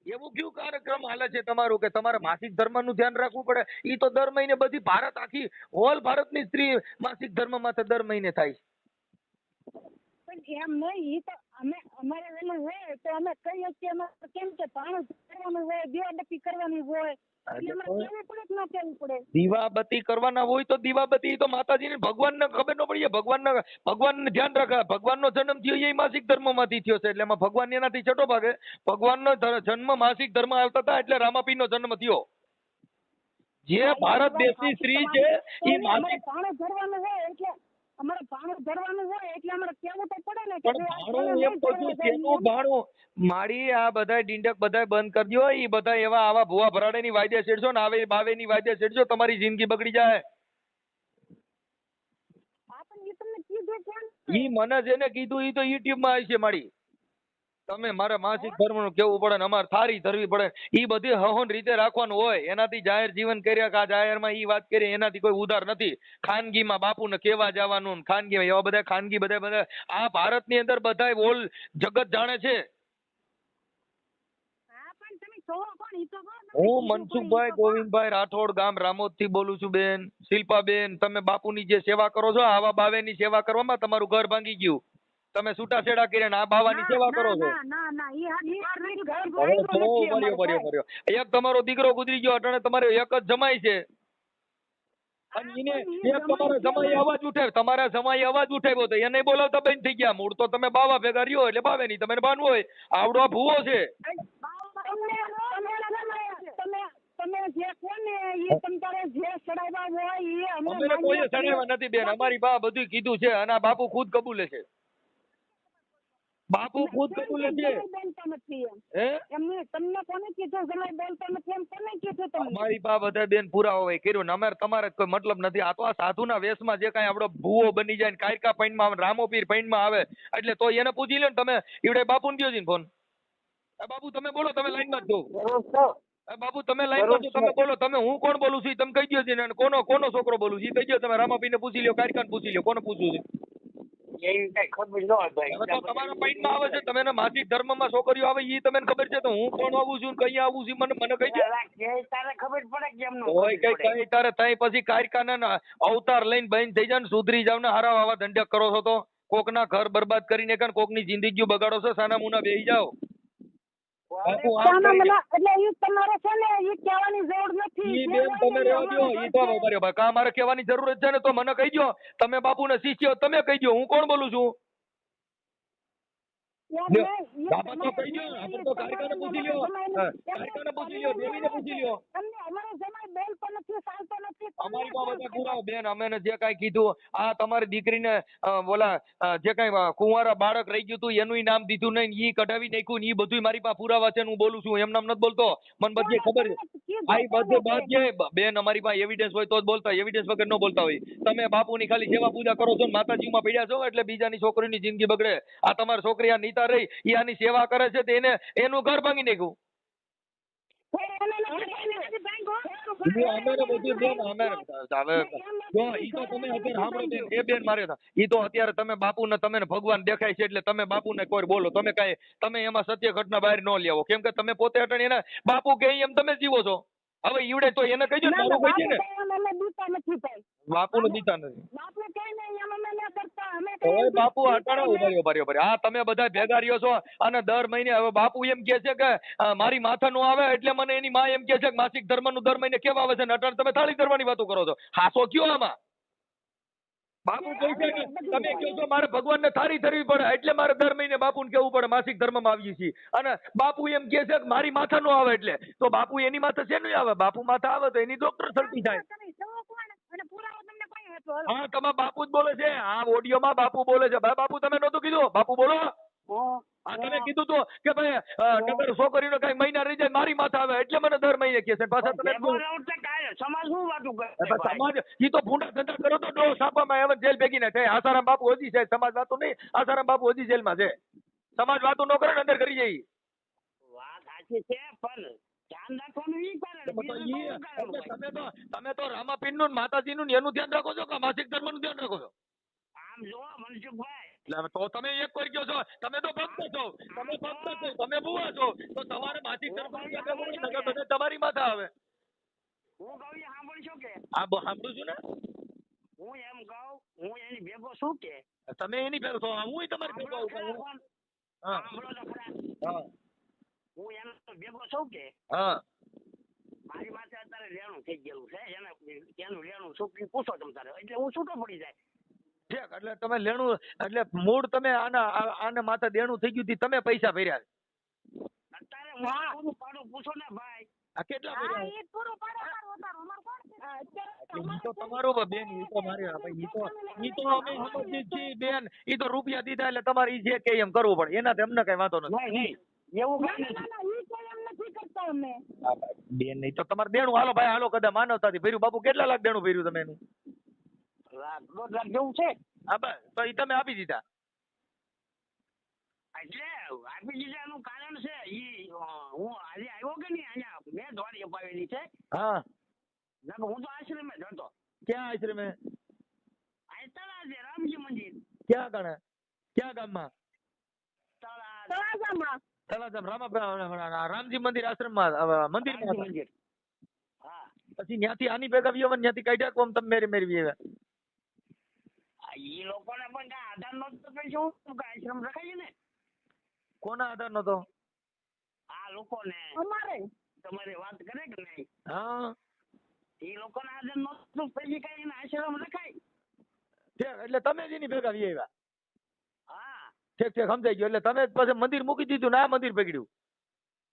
એવું કયું કાર્યક્રમ હાલે છે તમારું કે તમારે માસિક ધર્મનું ધ્યાન રાખવું પડે? ઈ તો દર મહિને બધી ભારત આખી હોલ ભારતની સ્ત્રી માસિક ધર્મમાં દર મહિને થાય છે. પણ એમ નહીં, ઈ તો અમારે વેલું હોય તો અમે કહીએ છીએ અમારે કેમ કે ભાણું કરવાનું હોય, દીવાબત્તી કરવાની હોય એટલે અમારે કેવું પડે કે ન કેવું પડે? દીવાબત્તી કરવાના હોય તો દીવાબત્તી તો માતાજીને ભગવાનને ખબર ન પડી. ભગવાનને ધ્યાન રાખે. ભગવાનનો જન્મ થયો એ માસિક ધર્મમાંથી થયો છે એટલે એમાં ભગવાન એનાથી છટો ભાગે. ભગવાનનો જન્મ માસિક ધર્મ આવતા હતા એટલે રામાપીરનો જન્મ થયો. જે ભારત દેશની સ્ત્રી છે એ માસિક ભાણું ભરવાનું હોય એટલે અમારે ભાણું ભરવાનું હોય એટલે અમારે કેવું તો પડે ને પણ ભાણું એમ કહું છું તેનું ભાણું મારી આ બધા ડીંડક બધા બંધ કરી દો. એ બધા એવા આવા ભુવા ભરાડેની વાયદે છેડજો ને આવે બાવેની વાયદે છેડજો તમારી જિંદગી બગડી જાય. આ પણ એ તમને કીધું કોણ? ઈ મને જેને કીધું ઈ તો યુટ્યુબ માં આવી છે મારી. તમે મારે માસિક ધર્મનું કેવું પડે ને અમારે થારી ધરવી પડે, ઈ બધી હહોન રીતે રાખવાનું હોય. એનાથી જાહેર જીવન કર્યા કે આ જાહેરમાં ઈ વાત કરી એનાથી કોઈ ઉધાર નથી. ખાનગીમાં બાપુને કેવા જવાનું ને ખાનગીમાં એવા બધા ખાનગી બધા આ ભારતની અંદર બધાય ઓલ જગત જાણે છે. હા પણ તમે છો કોણ ઈ તો કહો તમે. હું કીધું કોણ ઈ મનસુખભાઈ તો કહો. ગોવિંદભાઈ રાઠોડ, ગામ રામોદ થી બોલું છું બેન. શિલ્પાબેન, તમે બાપુની જે સેવા કરો છો, આવા બાવેની સેવા કરવામાં તમારું ઘર ભાંગી ગયું. તમે છૂટાછેડા કરીને આ બાવાની સેવા કરો છો. ના ઈ હારી ઘર હવે જો વર્યો. એક તમારો દીકરો ગુજરી ગયો, અટાણે તમારે એક જ જમાઈ છે. અને એને એક તમારા જમાઈ અવાજ ઉઠાવ્યો, તમારા જમાઈ અવાજ ઉઠાવ્યો તો એને બોલાવતા બંધ થઈ ગયા. મૂળ તો તમે બાવા ભેગા રહ્યો એટલે બાવે નહીં, તમે બાનું હોય. આવડો આ ભૂવો છે. તમે જે કોને ઈ તમતારે જે ચડાવ્યા હોય ઈ અમે કોઈ ચડાવ્યા નથી બેન. અમારી બા બધું કીધું છે અને આ બાપુ ખુદ કબૂલે છે. બાપુ ખુદ કબૂલે છે. બોલતા નથી હે એમને તમને કોને કીધું સમય બોલતા નથી એમ કોને કીધું તમને? અમારી બા બધા બેન પુરાવો હોય કર્યું ને અમારે તમારે કોઈ મતલબ નથી. આ તો આ સાધુના વેશમાં જે કાંઈ આપણો ભૂવો બની જાય ને કાયકા પૈણમાં આવે, રામોપીર પૈણમાં આવે એટલે તો એને પૂછી લે ને તમે. ઈવડે બાપુને દ્યો છે ફોન. બાપુ તમે બોલો, તમે લાઈનમાં જ છો. બાપુ તમે લાઈનમાં છો, તમે બોલો. તમે હું કોણ બોલું છું ઈ તમે કહી દો છે ને કોનો છોકરો બોલું છું ઈ કહી દો. તમે રામાપીને પૂછી લ્યો, કાયકાને પૂછી લ્યો, કોને પૂછવું છે. એવી કઈ ખબર ન હોય ભાઈ. હવે તો તમારા પૈણમાં આવે છે, તમે એને માસિક ધર્મમાં છોકરીઓ આવે ઈ તમને ખબર છે, તો હું કોણ આવું છું કઈ આવું છું મને કહી દો. તારે ખબર પડે કે એમનું હોય કઈ તારે તઈ પછી કાયકાના અવતાર લઈને બંધ થઈ જાવ ને સુધરી જાવ ને હારા આવા ધંધા કરો છો તો કોકના ઘર બરબાદ કરીને કે કોકની જિંદગી બગાડો છો. સાના મુના બેહી જાવ. બાપુ આમ કરીને એટલે ઈ તમારે છે ને ઈ કહેવાની જરૂર નથી. ઈ બેન તમે રહેવા દો. ઈ તો બરાબર ભાઈ કા મારે કહેવાની જરૂર જ છે ને તો મને કહી દો. તમે બાપુને શિષ્ય તમે કહી દો. હું કોણ બોલું છું? બાપા તો કહી દો. આપણે તો કાયકાને પૂછી લ્યો, કાયકાને પૂછી લ્યો, દેવીને પૂછી લ્યો. અમારો સમય બોલતો નથી, ચાલતો નથી. અમારી બાબતે પુરાવો બેન. અમે જે કાંઈ કીધું આ તમારી દીકરીને બોલા જે કાંઈ કુંવારા બાળક રહી ગયું હતું એનું નામ દીધું નહીં, ઈ કઢાવી નાખ્યું ને ઈ બધું મારી પાસે પુરાવા છે. હું બોલું છું એમ નામ નથી બોલતો. મને બધી ખબર છે. આ બધે બાદ બેન અમારી પાસે એવિડન્સ હોય તો જ બોલતા, એવિડન્સ વગર ન બોલતા હોય. તમે બાપુની ખાલી સેવા પૂજા કરો છો ને માતાજીમાં પડ્યા છો એટલે બીજાની છોકરીની જિંદગી બગડે. આ તમારી છોકરી આ નીતા રહી ઈ આની સેવા કરે છે તો એનું ઘર ભાંગી નાખ્યું. અત્યારે તમે બાપુને તમે ભગવાન દેખાય છે એટલે તમે બાપુને કોઈ બોલો. તમે એમાં સત્ય ઘટના બહાર ન લેવો, કેમ કે તમે પોતે અટણી એને બાપુ કે એમ તમે જીવો છો. હવે ઈવડે તો એને કહી દો ને મારું કહી દે ને બાપુને દીતા નથી. હવે બાપુ અટાણો ઉભર્યો. હા તમે બધા ભેગા રહ્યો છો અને દર મહિને હવે બાપુ એમ કે છે કે મારી માથા નો આવે એટલે મને એની માં એમ કે છે કે માસિક ધર્મનું દર મહિને કેવા આવે છે ને અટાણ તમે થાળી ધરવાની વાતો કરો છો. હાસો કયો આમાં? બાપુ કહે છે કે તમે કહો છો મારે ભગવાનને થાળી ધરવી પડે એટલે મારે દર મહિને બાપુને કેવું પડે માસિક ધર્મમાં આવીએ છીએ. અને બાપુ એમ કે છે કે મારી માથા નો આવે એટલે તો બાપુ એની માથા શેનું આવે? બાપુ માથા આવે તો એની ડોક્ટર સરતી થાય. હા તમારા બાપુ જ બોલે છે. આ ઓડિયોમાં બાપુ બોલે છે. ભાઈ બાપુ તમે નહોતું કીધું? બાપુ બોલો. હા તમે કીધું તો કે ભાઈ તમારી છોકરીનો કઈ મહિના રહી જાય મારી માથા આવે એટલે મને દર મહિને કે છે. પાછા તમે સમાજ શું વાતું કરે? સમાજ ઈ તો ભૂંડા ધંધા કરો તો ડો સાપામાં હવે જેલ ભેગી ના થાય. આસારામ બાપુ હજી છે, સમાજ વાતું નહીં. આસારામ બાપુ હજી જેલમાં છે. સમાજ વાતું ન કરે ને અંદર કરી જાય. વાત સાચી છે પણ ધ્યાન રાખવાનું ઈ કારણ. તમે તો રામાપીર નું માતાજી નું એનું ધ્યાન રાખો છો કે માસિક ધર્મ નું ધ્યાન રાખો છો? આમ જો મનસુખભાઈ એટલે તો તમે એક કરી ગયો છો. તમે તો ભક્ત છો, તમે ભક્ત છો, તમે બુઆ છો તો તમારે માસિક ધર્મ નું ધ્યાન રાખવું પડે ને બધા તમારી માથા આવે. હું કહું એ સાંભળશો કે? હા સાંભળું છું ને. હું એમ કહું હું એની ભેગો છું કે તમે એની ભેગો છો, હું તમારી ભેગો આવું. હા સાંભળો તો ખરા. હા હું એનો ભેગો છું કે હા મારી માથે અત્યારે લેણું થઈ ગયેલું છે. એનું લેણું છોકરી પૂછો તમ તારે એટલે હું છૂટો પડી જાય. ઠીક એટલે તમે લેણું એટલે મૂળ તમે આને માથે દેણું થઈ ગયું તમે પૈસા ભર્યા અત્યારે હું પાડું પૂછો ને ભાઈ. આ કેટલા ભર્યા? ઈ તો તમારું બેન, ઈ તો મારે ઈ તો અમે સમજીએ છીએ બેન. ઈ તો રૂપિયા દીધા એટલે તમારે ઈ જે કે એમ કરવું પડે. એનાથી અમને કઈ વાંધો નથી. નહીં એવું કઈ નથી. બેન નહીં તો તમારે દેણું હાલો ભાઈ હાલો કદાચ માનવતાથી ભર્યું. બાપુ કેટલા લાખ દેણું ભર્યું તમે એનું? 1.5 લાખ જેવું છે. હા બસ તો ઈ તમે આપી દીધા. એટલે આપી દીધાનું કારણ છે ઈ હું આજે આવ્યો કે નહીં અહીંયા મેં દોડી અપાવેલી છે. હા હું તો આશ્રમે જ હતો. ક્યાં આશ્રમે? આ તળા છે રામજી મંદિર. ક્યાં કણે? ક્યાં ગામમાં? તળાજામાં. તળાજામ રામજી મંદિર આશ્રમમાં મંદિરમાં મંદિર. હા પછી ત્યાંથી આની ભેગા વ્યવન ત્યાંથી કાઢ્યા કોમ તમે મેરી આવ્યા? ઈ લોકોને પણ કાંઈ આધાર નહોતો તો શું આશ્રમ રખાય ને. કોના આધાર નતો? આ લોકોને અમારે તમારે વાત કરે કે નહીં? હા એ લોકોને આધાર નહોતું પછી કઈ એને આશ્રમ રખાય. ઠીક એટલે તમે જ એની ભેગા આવ્યા? હા ઠીક ઠીક સમજાઈ ગયો. એટલે તમે પછી મંદિર મૂકી દીધું ને આ મંદિર પકડ્યું?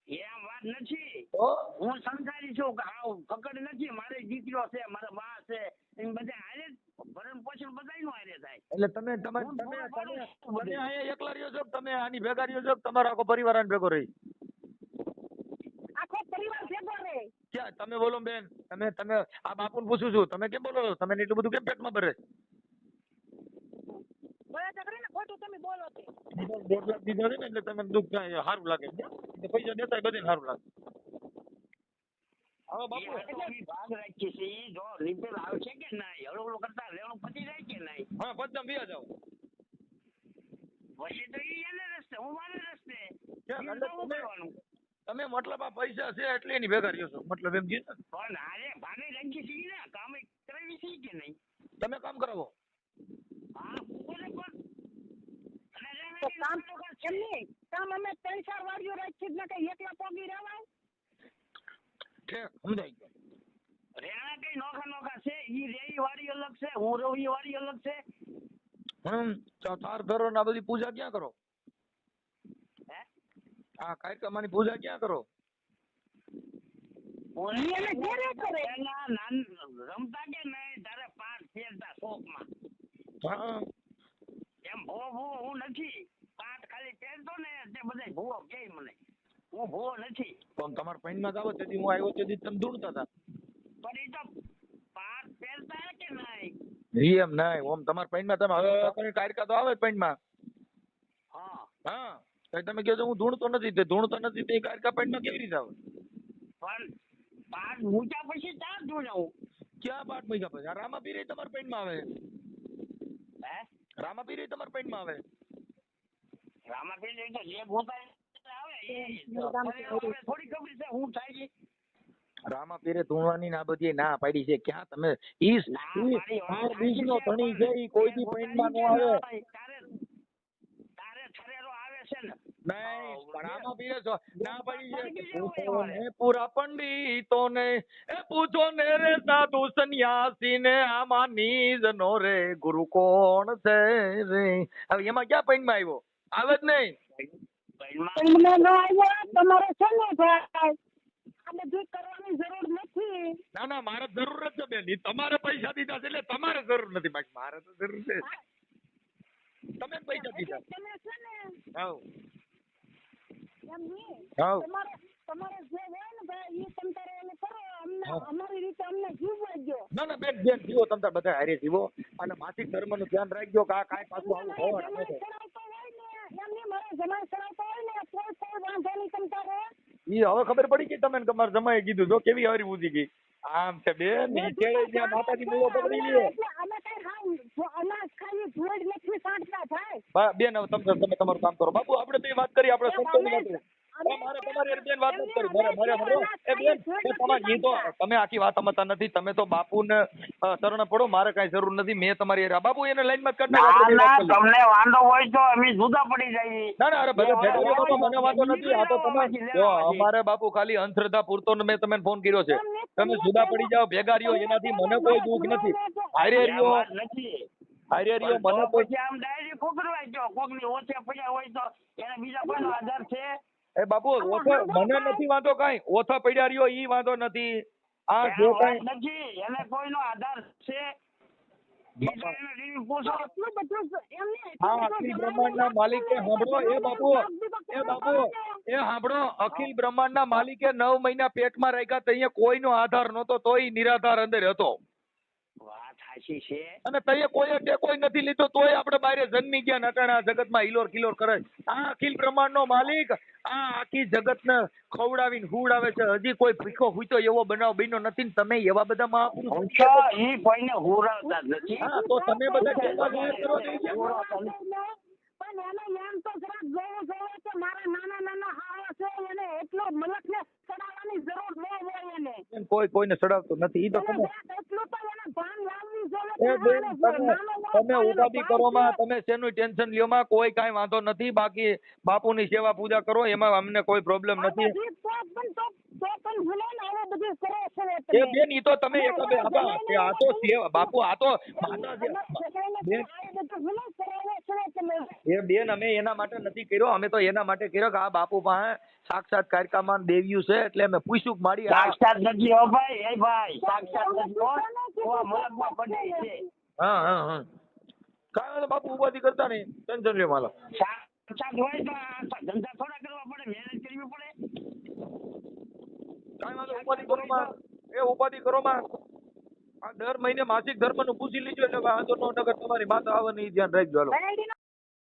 એમ વાત નથી. તો હું સંસારી છું કે હા પકડ નથી. મારે દીકરો છે મારા બા છે એમ બધા હારે ભરણ પોષણ બધાયનું હારે થાય. એટલે તમે તમે તમે તમે અહીંયા એકલા રહ્યો છો કે તમે આની ભેગા રહ્યો છો કે તમારો આખો પરિવાર આને ભેગો રહી? આખો પરિવાર ભેગો રહે. ક્યાં તમે બોલો બેન? તમે તમે આ બાપુને પૂછું છું તમે કેમ બોલો છો? તમે એટલું બધું કેમ પેટમાં ભરે? બરાબર કરે ને ખોટું તમે બોલો તે. 2 લાખ દીધા છે ને એટલે તમને દુઃખ થાય સારું લાગે. એટલે પૈસા દેતા બધે સારું લાગે. હવે બાપુ એ ભાગ રાખીએ છીએ. ઈ જો રિપેર આવશે કે નહીં હળો કરતા લેણું પતી જાય કે નહીં. હા પચમ વ્યા જાઓ. પછી તો ઈ એને રસ્તે હું મારે રસ્તે. ક્યાં? ઈ એટલે તો હું કરવાનું. તમે મતલબ આ પૈસા છે એટલે એની ભેગા રહ્યો છો મતલબ એમ કીધું ને? પણ હારે ભાગે રાખીએ છીએ ને કામ કરાવી છીએ કે નહીં. તમે કામ કરાવો. હા પૂરે પણ તો કામ એમ નહીં કામ અમે 3-4 વાડીઓ રાખી જ ને કઈ એકલા પોગી રહેવાય. ઠીક સમજાઈ ગયો. રેણા કઈ નોખા છે. ઈ રેઈ વાળી અલગ છે હું રવી વાળી અલગ છે. તો તાર ઘરો ના બધી પૂજા ક્યાં કરો? હે આ કાયકામાની પૂજા ક્યાં કરો? એને ઘેરે કરે. રમતા કે નહીં તારે 5 ફેરતા શોખમાં. હા એમ ભૂવો હું નથી. 5 ખાલી ફેરતો ને તે બધા ભૂવો કે મને હું ભૂવો નથી. તો તમારા પૈણમાં જ આવો તેથી હું આવ્યો તેથી તમે ધૂણતા હતા. પણ એ તો 5 ફેરતા કે નહીં. એમ નહીં ઓમ તમારા પૈણમાં તમે હવે કાયકા તો આવે પૈણમાં. હા હા તો તમે કહો છો હું ધૂણતો નથી તે ધૂણતો નથી તે કાયકા પૈણમાં કેવી રીતે આવે? પણ 5 મૂક્યા પછી ચાર ધૂણાવું. ક્યાં પાઠ મૂક્યા પછી? રામાપીર તમારા પૈણમાં આવે? હે રામાપીર તમારા પૈણમાં આવે? રામાપીર તો જે ગોતા આવે એ થોડી ખબર છે હું થાય છે. રામાપીરે ધૂણવાની ના બધી ના પાડી છે. ક્યાં તમે ઈ બીજનો ધણી છે ઈ કોઈ દી પૈણમાં ન આવે. તારે થરેરો આવે છે ને. નહીં રામાપીરે ના પાડી છે. પૂછો ને પૂરા પંડિતોને એ પૂછો ને રે સાધુ સંન્યાસી ને આમાં નિજનો રે ગુરુ કોણ છે રે. હવે એમાં ક્યાં પૈણમાં આવ્યો? આવે જ નહીં. તમને ન આવ્યો તમારે છે ને ભાઈ આ બધું કરવાની જરૂર નથી. ના ના મારે જરૂર જ છે બેન. ઈ તમારે પૈસા દીધા છે એટલે તમારે જરૂર નથી બાકી મારે તો જરૂર છે. તમે જ પૈસા દીધા. તમે છે ને હાઉ એમ નહીં હાઉ તમારે જે હોય ને ભાઈ ઈ તમ તારે એને કરો. અમને અમારી રીતે અમને જીવવા દો. ના ના બેન બેન જીવો તમ તાર બધા હારે જીવો અને માસિક ધર્મ નું ધ્યાન રાખજો કે આ કાંઈ પાછું આવું હોવાનું નથી. જમાઈ સરાવતો હોય ને કોઈ વાંધો નહીં તમ તારે. ઈ હવે ખબર પડી ગઈ તમને તમારે જમાઈ કીધું જો કેવી હારી બુજી ગઈ. આમ છે બેન ઈ કેળે જ્યાં માતાજી મૂળો પકડી લે. અમે કઈ હાવ અનાજ ખાઈ ધોડ નથી સાંટતા થાય. બેન હવે તમે તમારું કામ કરો. બાપુ આપણે બે વાત કરી આપણે સંતોની વાત. મારે તમારી બેન વાત નથી કરી. મારે એ બેન તમારી તો તમે આખી વાત સમજતા નથી. તમે તો બાપુને શરણ પડો. મારે કઈ જરૂર નથી. મેં તમારી બાપુ એને લાઈન માં કરી નાખો. તમને વાંધો હોય તો અમે જુદા પડી જઈએ. ના ના અરે ભલે બાપુ મને વાંધો નથી. આ તો તમે અમારે બાપુ ખાલી અંધશ્રદ્ધા પૂરતો મેં તમને ફોન કર્યો છે. તમે જુદા પડી જાઓ ભેગા રહ્યો એનાથી મને કોઈ દુઃખ નથી. હારે રહ્યો હારે રહ્યો મને કોઈ આમ ડાયરી ખોકરવાય ગયો કોકની ઓછે પડ્યા હોય તો એને બીજા કોઈનો આધાર છે. એ બાપુ ઓછો મને નથી વાંધો કાંઈ. ઓછા પડ્યા રહ્યો ઈ વાંધો નથી. આ જો કાંઈ નથી એને કોઈનો આધાર છે. અખિલ બ્રહ્માંડના માલિકે સાંભળો એ બાપુ એ સાંભળો અખિલ બ્રહ્માંડના માલિકે 9 મહિના પેટમાં રાખ્યા તો અહીંયા કોઈનો આધાર નહોતો તોય નિરાધાર અંદર હતો. વાત હાચી છે. અને તઈએ કોઈ ટેકોય નથી લીધો તોય આપણે બારે જન્મી ગયા નટાણા જગતમાં હિલોર કિલોર કરે આ અખિલ બ્રહ્માંડનો માલિક આ આખી જગતને ખવડાવીને હુવડાવે છે હજી કોઈ ભીખો હુઈતો એવો બનાવ બન્યો નથી ને તમે એવા બધા મહાપુરુષ ઊંચો ઈ કોઈને હુરાવતા જ નથી. હા તો તમે બધા ટેકા ગાયબ કરો છો. પણ એને એમ તો જરાક જોવું જોઈએ કે મારા નાના નાના હાવા છે એને એટલો મલકને ચડાવવાની જરૂર ન હોય એને. કોઈને ચડાવતો નથી ઈ તો એને તમે જરાક એટલું તો એને ભાન લાવવી જોઈએ એ કે બેન આને તમે નાનો મોટો તમે એને ઉપાધિ ભાન કરો માં છે. તમે શેનું ટેન્શન લ્યો માં કોઈ કાંઈ વાંધો નથી બાકી બાપુની સેવા પૂજા કરો એમાં અમને કોઈ પ્રોબ્લેમ આ નથી. બધી તો પણ ભૂલો ને આવું બધું કરો છો એ તમે. બેન ઈ તો તમે એક બે આબા કે આ તો સેવા બાપુ આ તો માતા છે. બેન આ બધું ભૂલો કરાવો છો તમે. એ બેન અમે એના માટે નથી કર્યો અમે તો એના માટે કર્યો કે આ બાપુ પાસે સાક્ષાત કારિકામાં દેવ્યું છે એટલે અમે પૂછ્યું કે મારી આ સાક્ષાત નથી હો ભાઈ. એ ભાઈ સાક્ષાત નથી હો. ઓ મલકમાં પડે છે. હા કાંઈ વાંધો બાપુ ઉપાધિ કરતા નહીં ટેન્શન લ્યો માલા. સાક્ષાત હોય તો આ ધંધા થોડા કરવા પડે, મહેનત કરવી પડે. કાંઈ વાંધો ઉપાધિ કરો માં એ ઉપાધિ કરો માં આ દર મહિને માસિક ધર્મનું પૂછી લીધું એટલે વાંધો ન નગર તમારી માતા આવવાની ધ્યાન રાખજો હાલો. બરાડીનો